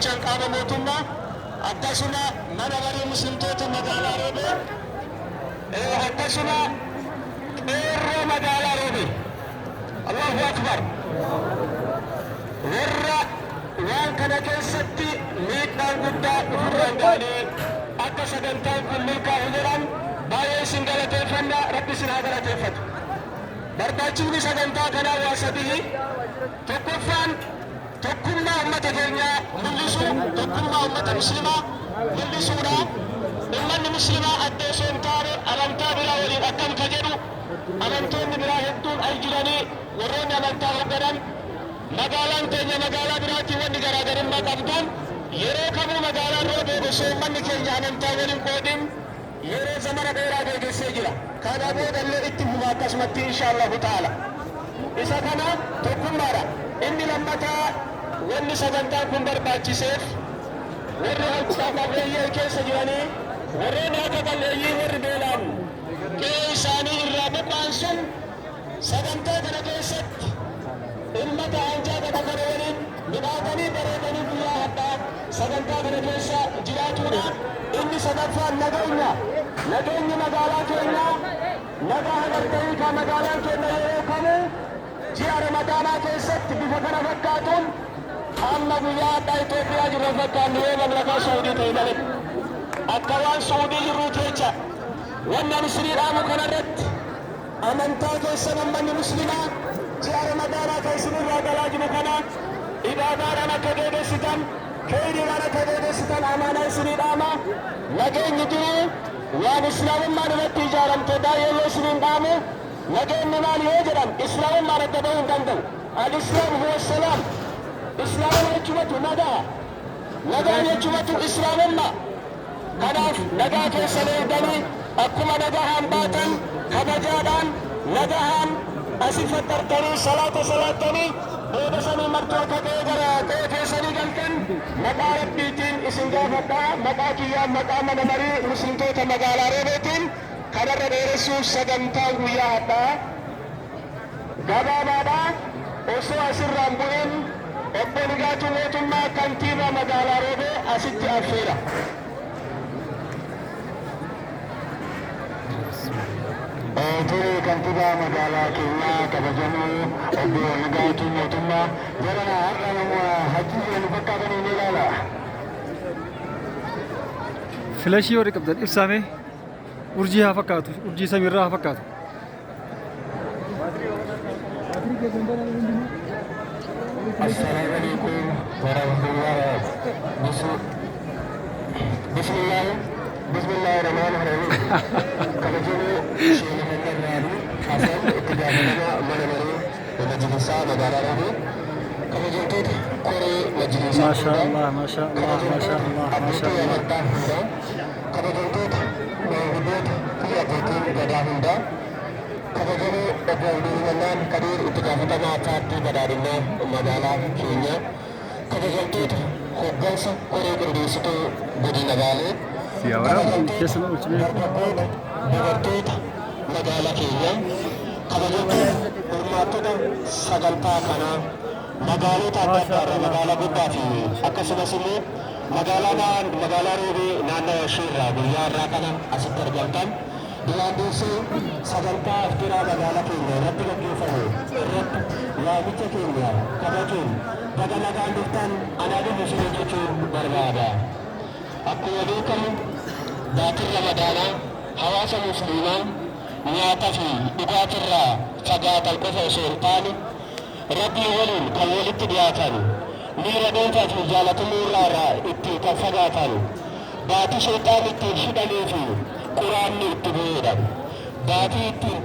jechaan qaama mootummaa akkasuma mana marii muslimtoota magaalaa Roobee akkasuma qeerroo magaalaa Roobee Allahu Akbar warra waan kana keessatti miidhaan guddaa ofirraan ga'anii akka sagantaan kun milkaa'u jedhan baay'ee isin galateeffanna rabbi isin haa galateeffatu. Barbaachisni sagantaa kanaa waa sadii tokkoffaan tokkummaa uummata keenyaa mul'isuu tokkummaa uummata muslimaa mul'isuudha. Uummanni muslimaa adda osoo hin taane amantaa biraa waliin akkam ka jedhu amantoonni biraa hedduun ay jiranii warroonni amantaa hogganan magaalaan keenya magaalaa biraatii wanni garaagarummaa qabduun yeroo kamuu magaalaan Roobee osoo uummanni keenya amantaa waliin qoodin yeroo zamana dheeraa geessee jira. Kana boodallee itti fufa akkasumatti inshaallahu ta'ala. Isa kana tokkummaadha. Inni lammataa wanni sagantaan kun barbaachiseef warri qalleeyyii keessa jiranii warreen akka qalleeyyii warri beelaan qe'ee isaanii irraa buqqa'an sun sagantaa kana keessatti ummata hanjaa qabu kana waliin midhaatanii bareedanii guyyaa hadhaa sagantaa kana keessa jiraatuudhaan inni sadaffaan nageenyi magaalaa keenyaa nagaa agartanii ka magaalaan keenya yeroo kamuu ji'a ramadaanaa keessatti bifa kana fakkaatuun amma guyyaa hadhaa Itoophiyaa jiran fakkaannu yoo mamlakaa Saudii ta'e malee akka waan Saudii jirruuti jecha wannan isinii dhaamu kanarratti amantaa keessan ummanni muslimaa ji'a ramadaanaa ka isinirraa galaa jiru kana ibaadaadhaan akka geggeessitan kheyriidhaan akka geggeessitan amaanaa isinii dhaama nageenyi jiru waan islaamummaan irratti ijaaramte baay'ee yoo isiniin dhaamu nageenyi maal yoo jedhan islaamummaan adda bahuu hin danda'u al-islaam huwa salaam islaamuma jechumatu nagaa jechumatu islaamummaa kanaaf nagaa keessa eegdanii akkuma nagahaan baatan kabajaadhaan nagahaan asii fattartanii salaata salaattanii booda sanii martuu akka ta'e gara ta'e keessanii galtan maqaa rabbiitiin isin gaafadhaa maqaa kiyyaan maqaa mana marii muslimtoota magaalaa Roobeetiin kanarra dheeressuuf sagantaan guyyaa hadhaa gabaabaadhaa osoo asirraan bu'in obbo Nigaatuu mootummaa kantiibaa magaalaa Roobee asitti affeera. Turi kantiibaa magaalaa keenyaa kabajamoo obbo Nigaatuu mootummaa jarana har'a nama hajjii jedhu fakkaatanii ni ilaala. Filashii warri qabdan ibsaame urjii haa fakkaatu urjii samiirraa haa fakkaatu. Assalamu alaikum warahmatullahi wabarakatuh. Bismillahirrahmanirrahim. Kabajamoo Sheekh Muhammad Rabi Hasan itti gaafatamaa mana maree majlisaa magaalaa Roobee kabajamtoota koree majlisaa abbootii amantaa hundaa kabajamtoota maanguddoota fi abbootiin gadaa hundaa kabajamoo obbo Abdulrahmaan Kadir itti gaafatamaa paartii badhaadhinaa magaalaa keenyaa kabajamtoota hoggansa koree qindeessituu godina Baalee dargaggoota dubartoota magaalaa keenyaa kabajamtoota hirmaattota sagantaa kanaa magaalota adda addaarraa magaalaa guddaa fi akkasumas immoo magaalaa Roobee naannawaa isheerraa guyyaa irraa kana asitti argamtan duraan dursee sagantaa aftiraa magaalaa keenya irratti gaggeeffamu irratti yaamicha keenya kabajuun baga nagaan dhuftan anaa dhufu isin jechuu barbaada. Akkuma beekamu baatiin ramadaanaa hawaasa musliimaa nyaataa fi dhugaatirraa fagaatan qofa osoo hin taane rabbii waliin kan walitti dhiyaatan miira dhuunfaa fi jaalatamummaa irraa itti kan fagaatan baatii shayxaan ittiin hidhamee fi quraanni itti bu'eedha. Baatii ittiin